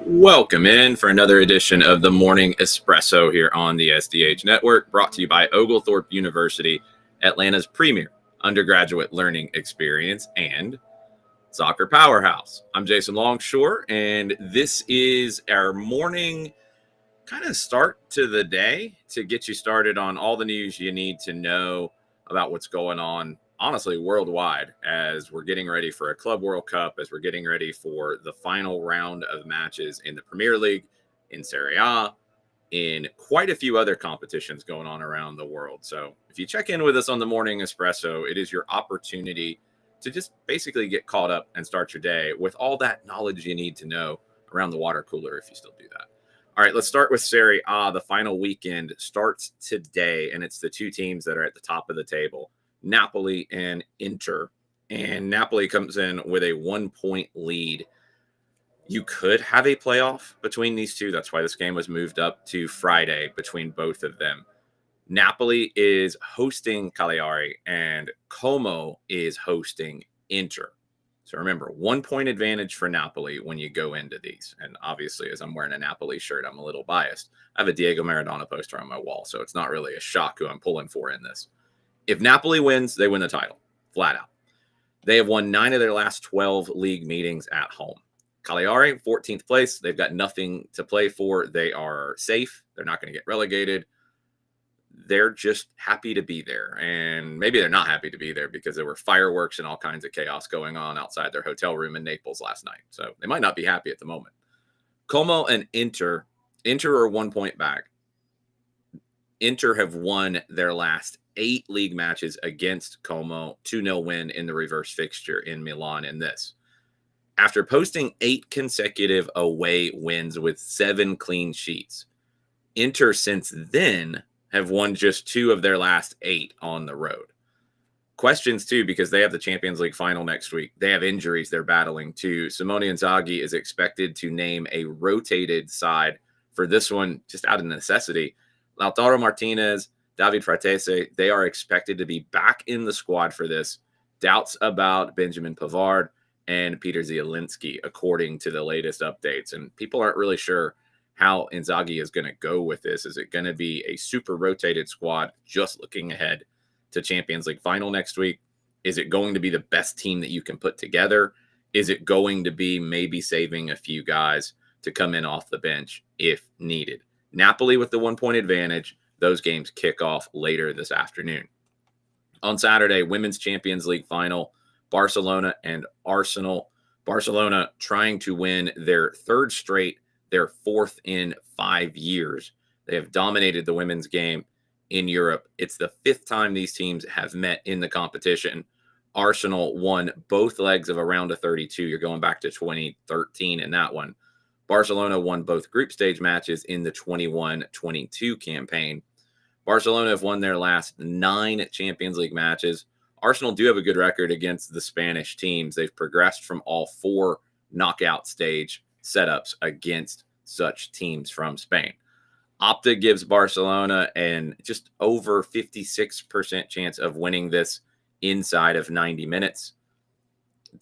Welcome in for another edition of the Morning Espresso here on the SDH Network, brought to you by Oglethorpe University, Atlanta's premier undergraduate learning experience and soccer powerhouse. I'm Jason Longshore, and this is our morning kind of start to the day to get you started on all the news you need to know about what's going on, honestly, worldwide, as we're getting ready for a Club World Cup, as we're getting ready for the final round of matches in the Premier League, in Serie A, in quite a few other competitions going on around the world. So if you check in with us on the Morning Espresso, it is your opportunity to just basically get caught up and start your day with all that knowledge you need to know around the water cooler if you still do that. All right, let's start with Serie A. The final weekend starts today, and it's the two teams that are at the top of the table, Napoli and Inter. And Napoli comes in with a 1-point lead. You could have a playoff between these two. That's why this game was moved up to Friday between both of them. Napoli is hosting Cagliari, and Como is hosting Inter. So remember, 1-point advantage for Napoli when you go into these. And obviously, as I'm wearing a Napoli shirt, I'm a little biased. I have a Diego Maradona poster on my wall, so it's not really a shock who I'm pulling for in this. If Napoli wins, they win the title, flat out. They have won 9 of their last 12 league meetings at home. Cagliari, 14th place. They've got nothing to play for. They are safe. They're not going to get relegated. They're just happy to be there. And maybe they're not happy to be there because there were fireworks and all kinds of chaos going on outside their hotel room in Naples last night. So they might not be happy at the moment. Como and Inter are 1 point back. Inter have won their last 8 league matches against Como, 2-0 win in the reverse fixture in Milan in this. After posting 8 consecutive away wins with 7 clean sheets, Inter since then have won just 2 of their last 8 on the road. Questions, too, because they have the Champions League final next week. They have injuries they're battling, too. Simone Inzaghi is expected to name a rotated side for this one, just out of necessity. Lautaro Martinez, David Fratese, they are expected to be back in the squad for this. Doubts about Benjamin Pavard and Peter Zielinski, according to the latest updates. And people aren't really sure how Inzaghi is going to go with this. Is it going to be a super rotated squad just looking ahead to Champions League final next week? Is it going to be the best team that you can put together? Is it going to be maybe saving a few guys to come in off the bench if needed? Napoli with the 1-point advantage. Those games kick off later this afternoon. On Saturday, Women's Champions League final, Barcelona and Arsenal. Barcelona trying to win their 3rd straight, their 4th in 5 years. They have dominated the women's game in Europe. It's the 5th time these teams have met in the competition. Arsenal won both legs of a round of 32. You're going back to 2013 in that one. Barcelona won both group stage matches in the 21-22 campaign. Barcelona have won their last 9 Champions League matches. Arsenal do have a good record against the Spanish teams. They've progressed from all 4 knockout stage setups against such teams from Spain. Opta gives Barcelona an just over 56% chance of winning this inside of 90 minutes.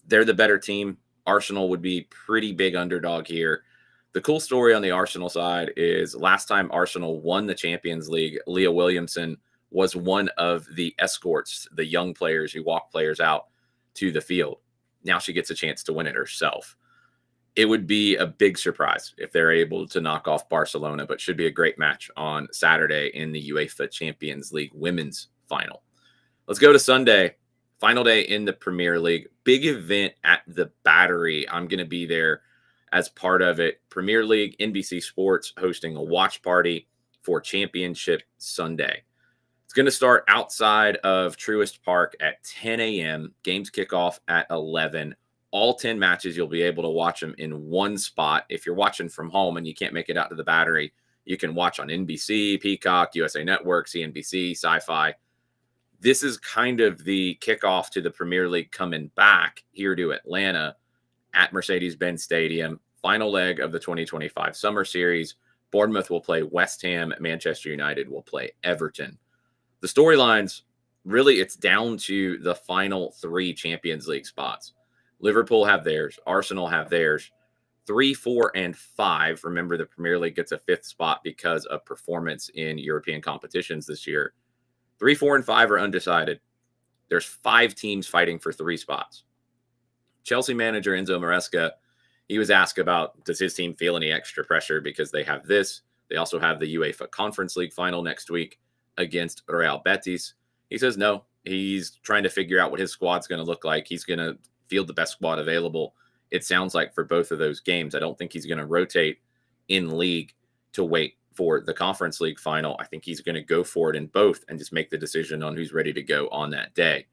They're the better team. Arsenal would be pretty big underdog here. The cool story on the Arsenal side is last time Arsenal won the Champions League, Leah Williamson was one of the escorts, the young players who walk players out to the field. Now she gets a chance to win it herself. It would be a big surprise if they're able to knock off Barcelona, but should be a great match on Saturday in the UEFA Champions League women's final. Let's go to Sunday, final day in the Premier League. Big event at the Battery. I'm going to be there as part of it. Premier League, NBC Sports hosting a watch party for Championship Sunday. It's going to start outside of Truist Park at 10 a.m. Games kick off at 11. All 10 matches, you'll be able to watch them in one spot. If you're watching from home and you can't make it out to the Battery, you can watch on NBC, Peacock, USA Network, CNBC, Sci-Fi. This is kind of the kickoff to the Premier League coming back here to Atlanta at Mercedes-Benz Stadium. Final leg of the 2025 Summer Series. Bournemouth will play West Ham. Manchester United will play Everton. The storylines, really, it's down to the final 3 Champions League spots. Liverpool have theirs. Arsenal have theirs. 3, 4, and 5. Remember, the Premier League gets a 5th spot because of performance in European competitions this year. 3, 4, and 5 are undecided. There's 5 teams fighting for 3 spots. Chelsea manager Enzo Maresca, he was asked about, does his team feel any extra pressure because they have this? They also have the UEFA Conference League final next week against Real Betis. He says no. He's trying to figure out what his squad's going to look like. He's going to field the best squad available, it sounds like, for both of those games. I don't think he's going to rotate in league to wait for the Conference League final. I think he's going to go for it in both and just make the decision on who's ready to go on that day.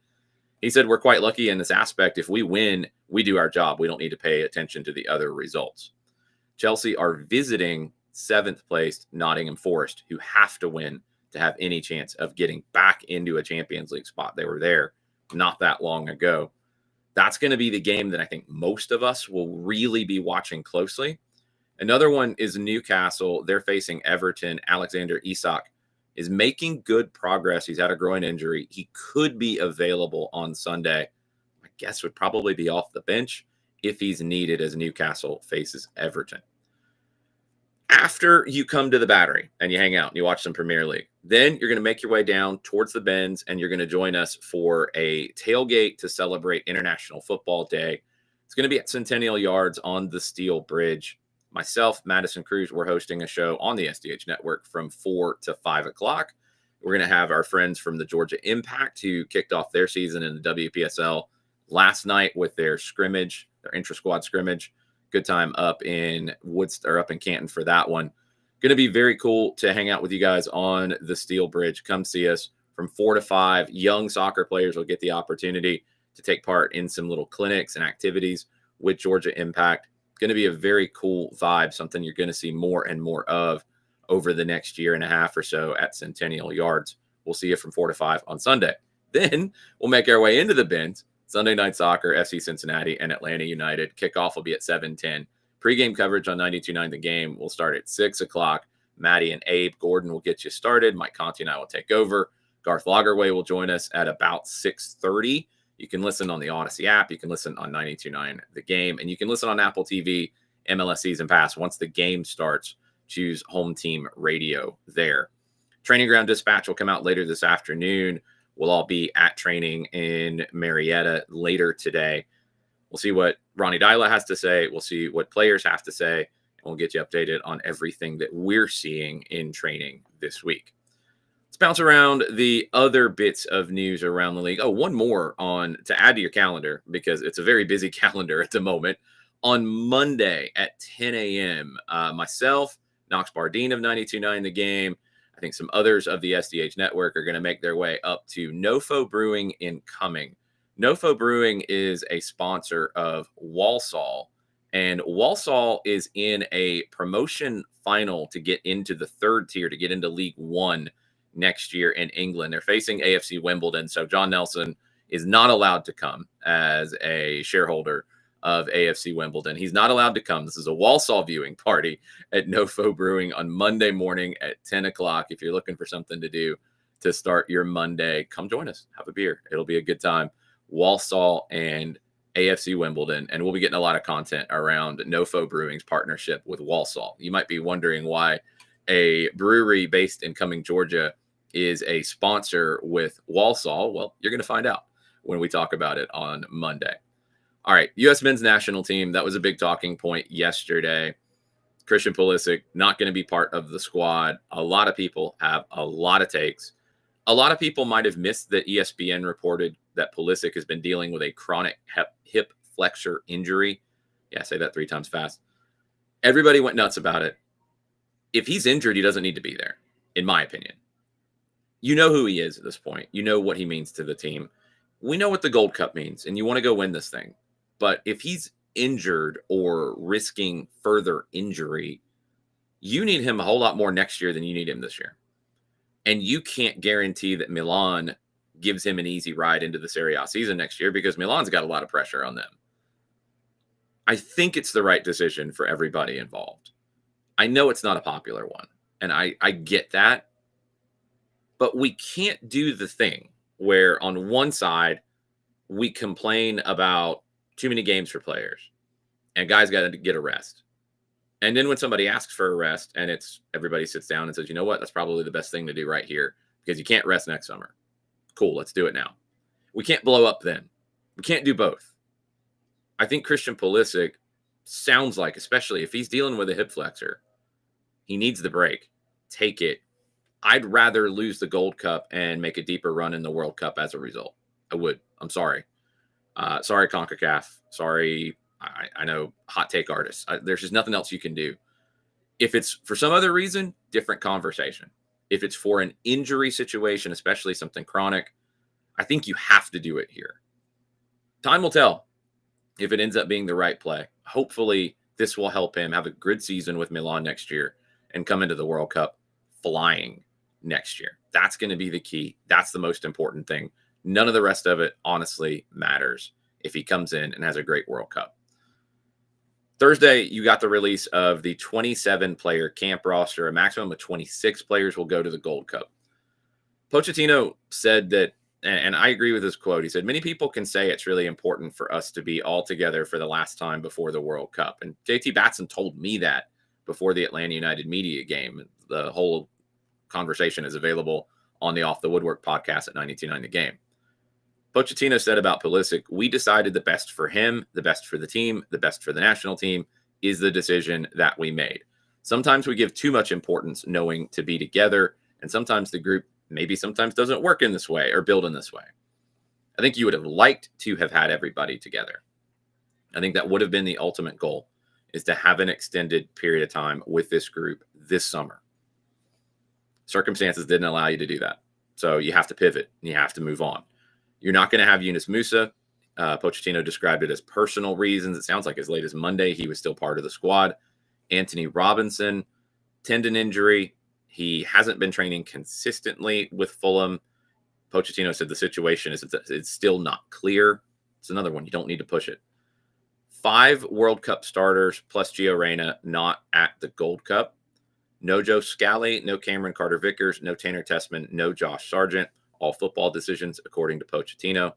He said, we're quite lucky in this aspect. If we win, we do our job. We don't need to pay attention to the other results. Chelsea are visiting 7th placed Nottingham Forest, who have to win to have any chance of getting back into a Champions League spot. They were there not that long ago. That's going to be the game that I think most of us will really be watching closely. Another one is Newcastle. They're facing Everton. Alexander Isak is making good progress. He's had a groin injury. He could be available on Sunday. My guess would probably be off the bench if he's needed as Newcastle faces Everton. After you come to the Battery and you hang out and you watch some Premier League, then you're going to make your way down towards the Bends and you're going to join us for a tailgate to celebrate International Football Day. It's going to be at Centennial Yards on the Steel Bridge. Myself, Madison Cruz, we're hosting a show on the SDH Network from 4 to 5 o'clock. We're going to have our friends from the Georgia Impact, who kicked off their season in the WPSL last night with their scrimmage, their intra-squad scrimmage. Good time up in up in Canton for that one. Going to be very cool to hang out with you guys on the Steel Bridge. Come see us from 4 to 5. Young soccer players will get the opportunity to take part in some little clinics and activities with Georgia Impact. Going to be a very cool vibe, something you're going to see more and more of over the next year and a half or so at Centennial Yards. We'll see you from 4 to 5 on Sunday. Then we'll make our way into the Bends. Sunday Night Soccer, FC Cincinnati and Atlanta United. Kickoff will be at 7:10. Pre-game coverage on 92.9 The Game will start at 6 o'clock. Maddie and Abe Gordon will get you started. Mike Conti and I will take over. Garth Lagerway will join us at about 6:30. You can listen on the Odyssey app. You can listen on 92.9 The Game. And you can listen on Apple TV, MLS Season Pass. Once the game starts, choose Home Team Radio there. Training Ground Dispatch will come out later this afternoon. We'll all be at training in Marietta later today. We'll see what Ronnie Dyla has to say. We'll see what players have to say. And we'll get you updated on everything that we're seeing in training this week. Let's bounce around the other bits of news around the league. Oh, one more to add to your calendar, because it's a very busy calendar at the moment. On Monday at 10 a.m., myself, Knox Bardeen of 92.9 The Game, I think some others of the SDH Network are going to make their way up to Nofo Brewing in Cumming. Nofo Brewing is a sponsor of Walsall, and Walsall is in a promotion final to get into the 3rd tier, to get into League One next year in England. They're facing AFC Wimbledon, so John Nelson is not allowed to come as a shareholder of AFC Wimbledon. He's not allowed to come. This is a Walsall viewing party at Nofo Brewing on Monday morning at 10 o'clock. If you're looking for something to do to start your Monday, come join us. Have a beer. It'll be a good time. Walsall and AFC Wimbledon, and we'll be getting a lot of content around Nofo Brewing's partnership with Walsall. You might be wondering why a brewery based in Cumming, Georgia is a sponsor with Walsall. Well, you're going to find out when we talk about it on Monday. All right, U.S. men's national team. That was a big talking point yesterday. Christian Pulisic not going to be part of the squad. A lot of people have a lot of takes. A lot of people might have missed that ESPN reported that Pulisic has been dealing with a chronic hip flexor injury. Yeah, say that 3 times fast. Everybody went nuts about it. If he's injured, he doesn't need to be there, in my opinion. You know who he is at this point. You know what he means to the team. We know what the Gold Cup means, and you want to go win this thing. But if he's injured or risking further injury, you need him a whole lot more next year than you need him this year. And you can't guarantee that Milan gives him an easy ride into the Serie A season next year, because Milan's got a lot of pressure on them. I think it's the right decision for everybody involved. I know it's not a popular one, and I get that. But we can't do the thing where on one side we complain about too many games for players, and guys got to get a rest. And then when somebody asks for a rest and everybody sits down and says, you know what, that's probably the best thing to do right here because you can't rest next summer. Cool, let's do it now. We can't blow up then. We can't do both. I think Christian Pulisic sounds like, especially if he's dealing with a hip flexor, he needs the break. Take it. I'd rather lose the Gold Cup and make a deeper run in the World Cup as a result. I would. I'm sorry. Sorry, CONCACAF. Sorry, I know hot take artists. There's just nothing else you can do. If it's for some other reason, different conversation. If it's for an injury situation, especially something chronic, I think you have to do it here. Time will tell if it ends up being the right play. Hopefully, this will help him have a good season with Milan next year and come into the World Cup flying next year. That's going to be the key. That's the most important thing. None of the rest of it, honestly, matters if he comes in and has a great World Cup. Thursday, you got the release of the 27-player camp roster. A maximum of 26 players will go to the Gold Cup. Pochettino said that, and I agree with his quote, he said, many people can say it's really important for us to be all together for the last time before the World Cup. And JT Batson told me that before the Atlanta United media game. The whole conversation is available on the Off the Woodwork podcast at 92.9 The Game. Pochettino said about Pulisic, we decided the best for him, the best for the team, the best for the national team is the decision that we made. Sometimes we give too much importance knowing to be together, and sometimes the group sometimes doesn't work in this way or build in this way. I think you would have liked to have had everybody together. I think that would have been the ultimate goal, is to have an extended period of time with this group this summer. Circumstances didn't allow you to do that. So you have to pivot and you have to move on. You're not going to have Yunus Musa. Pochettino described it as personal reasons. It sounds like as late as Monday, he was still part of the squad. Anthony Robinson, tendon injury. He hasn't been training consistently with Fulham. Pochettino said the situation is it's still not clear. It's another one. You don't need to push it. 5 World Cup starters plus Gio Reyna not at the Gold Cup. No Joe Scally, no Cameron Carter-Vickers, no Tanner Tessman, no Josh Sargent. All football decisions, according to Pochettino.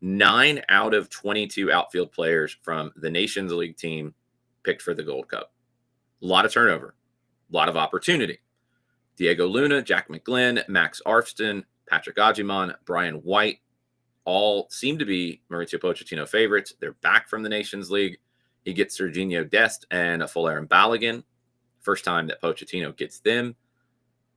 9 out of 22 outfield players from the Nations League team picked for the Gold Cup. A lot of turnover, a lot of opportunity. Diego Luna, Jack McGlynn, Max Arfston, Patrick Agyemang, Brian White, all seem to be Mauricio Pochettino favorites. They're back from the Nations League. He gets Serginho Dest and Folarin Balogun. First time that Pochettino gets them.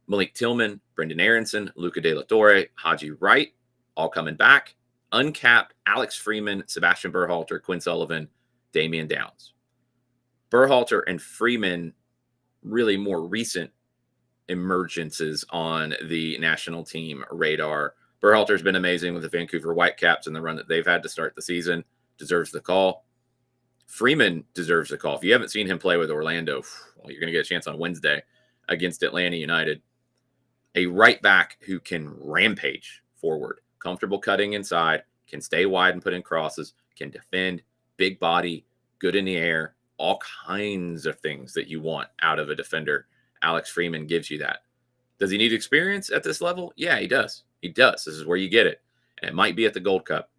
Malik Tillman, Brendan Aronson, Luca De La Torre, Haji Wright, all coming back. Uncapped Alex Freeman, Sebastian Berhalter, Quinn Sullivan, Damian Downs. Berhalter and Freeman, really more recent emergences on the national team radar. Berhalter's been amazing with the Vancouver Whitecaps and the run that they've had to start the season. Deserves the call. Freeman deserves the call. If you haven't seen him play with Orlando, well, you're going to get a chance on Wednesday against Atlanta United. A right back who can rampage forward, comfortable cutting inside, can stay wide and put in crosses, can defend, big body, good in the air, all kinds of things that you want out of a defender. Alex Freeman gives you that. Does he need experience at this level? Yeah, he does. He does. This is where you get it. And it might be at the Gold Cup.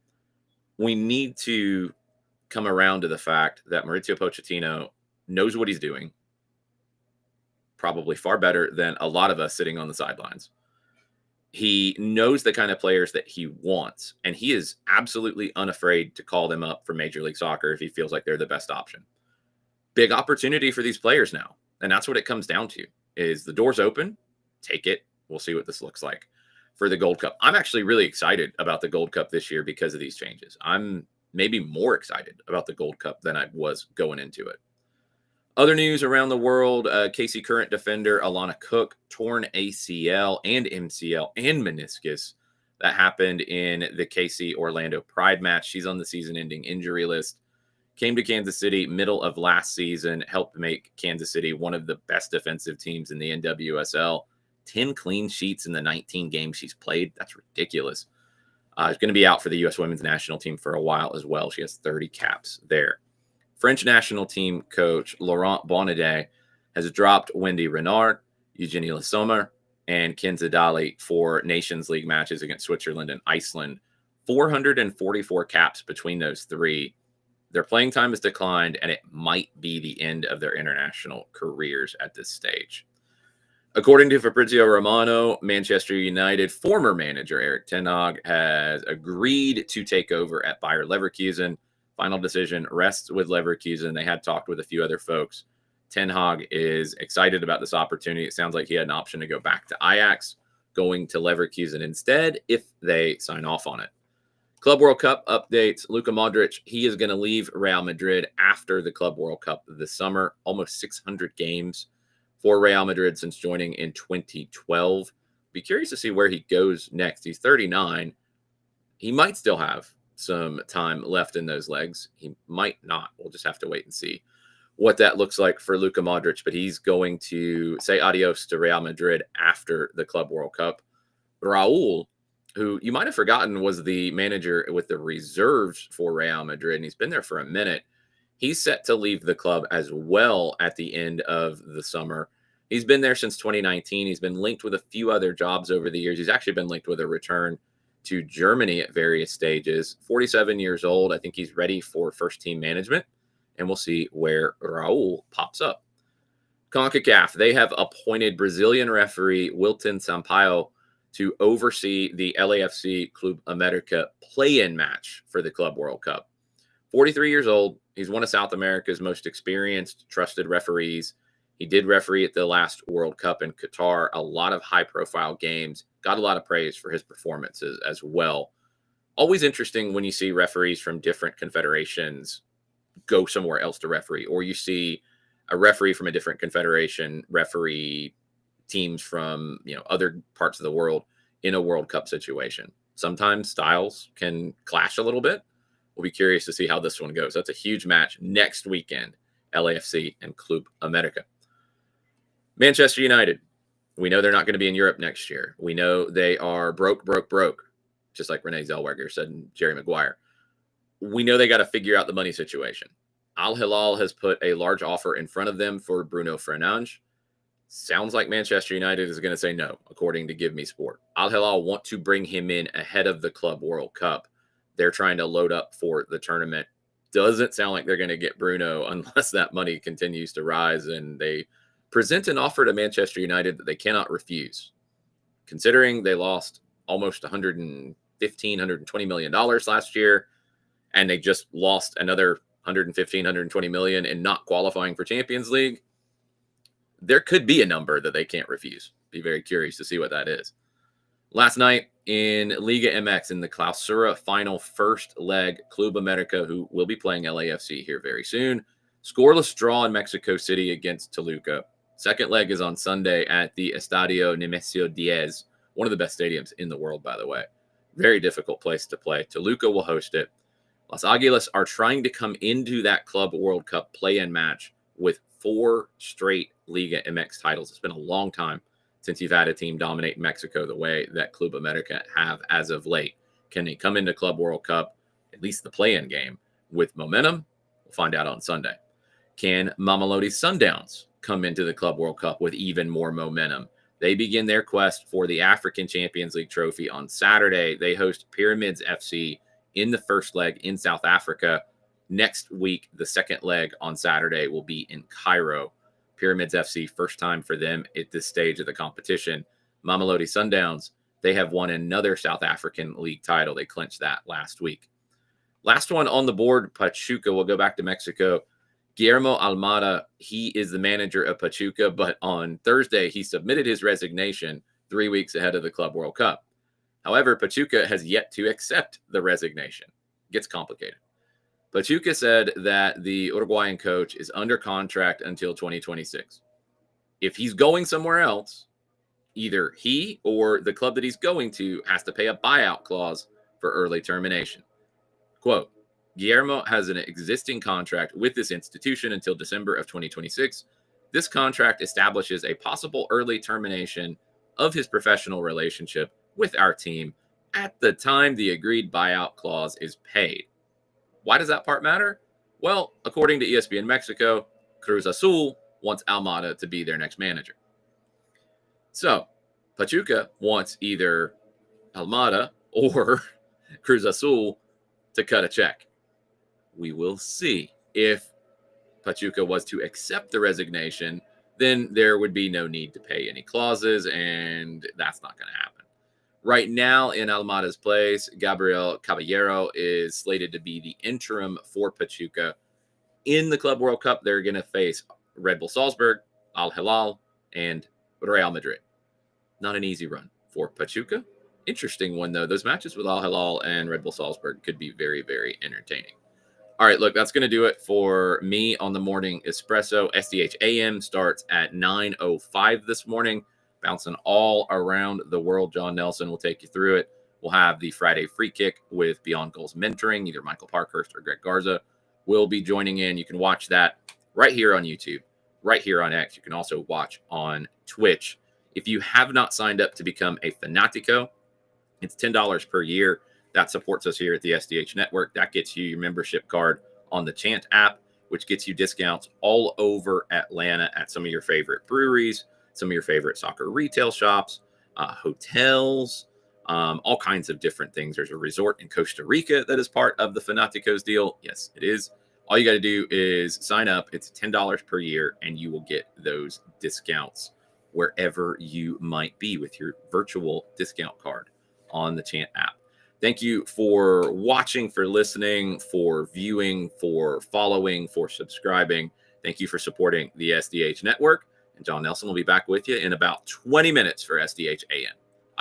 We need to come around to the fact that Mauricio Pochettino knows what he's doing, probably far better than a lot of us sitting on the sidelines. He knows the kind of players that he wants, and he is absolutely unafraid to call them up for Major League Soccer if he feels like they're the best option. Big opportunity for these players now, and that's what it comes down to, is the door's open, take it. We'll see what this looks like for the Gold Cup. I'm actually really excited about the Gold Cup this year because of these changes. I'm maybe more excited about the Gold Cup than I was going into it. Other news around the world, KC current defender Alana Cook, torn ACL and MCL and meniscus. That happened in the KC Orlando Pride match. She's on the season-ending injury list. Came to Kansas City middle of last season, helped make Kansas City one of the best defensive teams in the NWSL. 10 clean sheets in the 19 games she's played. That's ridiculous. She's going to be out for the U.S. women's national team for a while as well. She has 30 caps there. French national team coach Laurent Bonnedet has dropped Wendy Renard, Eugenie Le Sommer, and Kenza Dali for Nations League matches against Switzerland and Iceland. 444 caps between those three. Their playing time has declined, and it might be the end of their international careers at this stage. According to Fabrizio Romano, Manchester United former manager Erik ten Hag has agreed to take over at Bayer Leverkusen. Final decision rests with Leverkusen. They had talked with a few other folks. Ten Hag is excited about this opportunity. It sounds like he had an option to go back to Ajax, going to Leverkusen instead if they sign off on it. Club World Cup updates. Luka Modric, he is going to leave Real Madrid after the Club World Cup this summer. Almost 600 games for Real Madrid since joining in 2012. Be curious to see where he goes next. He's 39. He might still have some time left in those legs. He might not. We'll just have to wait and see what that looks like for Luka Modric. But he's going to say adios to Real Madrid after the Club World Cup. Raul, who you might have forgotten was the manager with the reserves for Real Madrid, and he's been there for a minute. He's set to leave the club as well at the end of the summer. He's been there since 2019. He's been linked with a few other jobs over the years. He's actually been linked with a return to Germany at various stages. 47 years old. I think he's ready for first-team management, and we'll see where Raul pops up. CONCACAF, they have appointed Brazilian referee Wilton Sampaio to oversee the LAFC Club America play-in match for the Club World Cup. 43 years old. He's one of South America's most experienced, trusted referees. He did referee at the last World Cup in Qatar, a lot of high-profile games, got a lot of praise for his performances as well. Always interesting when you see referees from different confederations go somewhere else to referee, or you see a referee from a different confederation referee teams from other parts of the world in a World Cup situation. Sometimes styles can clash a little bit. We'll be curious to see how this one goes. That's a huge match next weekend, LAFC and Club America. Manchester United. We know they're not going to be in Europe next year. We know they are broke, just like Renee Zellweger said and Jerry Maguire. We know they got to figure out the money situation. Al Hilal has put a large offer in front of them for Bruno Fernandes. Sounds like Manchester United is going to say no, according to Give Me Sport. Al Hilal want to bring him in ahead of the Club World Cup. They're trying to load up for the tournament. Doesn't sound like they're going to get Bruno unless that money continues to rise and they present an offer to Manchester United that they cannot refuse. Considering they lost almost $120 million last year, and they just lost another $120 million in not qualifying for Champions League, there could be a number that they can't refuse. Be very curious to see what that is. Last night in Liga MX in the Clausura final first leg, Club America, who will be playing LAFC here very soon, scoreless draw in Mexico City against Toluca. Second leg is on Sunday at the Estadio Nemesio Diaz, one of the best stadiums in the world, by the way. Very difficult place to play. Toluca will host it. Los Aguilas are trying to come into that Club World Cup play-in match with 4 straight Liga MX titles. It's been a long time since you've had a team dominate Mexico the way that Club America have as of late. Can they come into Club World Cup, at least the play-in game, with momentum? We'll find out on Sunday. Can Mamelodi Sundowns come into the Club World Cup with even more momentum? They begin their quest for the African Champions League trophy on Saturday. They host Pyramids FC in the first leg in South Africa. Next week, the second leg on Saturday will be in Cairo. Pyramids FC, first time for them at this stage of the competition. Mamelodi Sundowns, they have won another South African league title. They clinched that last week. Last one on the board, Pachuca. We'll go back to Mexico. Guillermo Almada, he is the manager of Pachuca, but on Thursday, he submitted his resignation 3 weeks ahead of the Club World Cup. However, Pachuca has yet to accept the resignation. It gets complicated. Pachuca said that the Uruguayan coach is under contract until 2026. If he's going somewhere else, either he or the club that he's going to has to pay a buyout clause for early termination. Quote, Guillermo has an existing contract with this institution until December of 2026. This contract establishes a possible early termination of his professional relationship with our team at the time the agreed buyout clause is paid. Why does that part matter? Well, according to ESPN Mexico, Cruz Azul wants Almada to be their next manager. So, Pachuca wants either Almada or Cruz Azul to cut a check. we will see. If Pachuca was to accept the resignation, then there would be no need to pay any clauses, and that's not going to happen. Right now in Almada's place, Gabriel Caballero is slated to be the interim for Pachuca. In the Club World Cup, they're going to face Red Bull Salzburg, Al Hilal, and Real Madrid. Not an easy run for Pachuca. Interesting one, though. Those matches with Al Hilal and Red Bull Salzburg could be very, very entertaining. All right, look, that's going to do it for me on the morning espresso. SDH AM starts at 9:05 this morning, bouncing all around the world. John Nelson will take you through it. We'll have the Friday free kick with Beyond Goals mentoring. Either Michael Parkhurst or Greg Garza will be joining in. You can watch that right here on YouTube, right here on X. You can also watch on Twitch. If you have not signed up to become a Fanatico, it's $10 per year. That supports us here at the SDH Network. That gets you your membership card on the Chant app, which gets you discounts all over Atlanta at some of your favorite breweries, some of your favorite soccer retail shops, hotels, all kinds of different things. There's a resort in Costa Rica that is part of the Fanaticos deal. Yes, it is. All you got to do is sign up. It's $10 per year, and you will get those discounts wherever you might be with your virtual discount card on the Chant app. Thank you for watching, for listening, for viewing, for following, for subscribing. Thank you for supporting the SDH Network. And John Nelson will be back with you in about 20 minutes for SDH AM.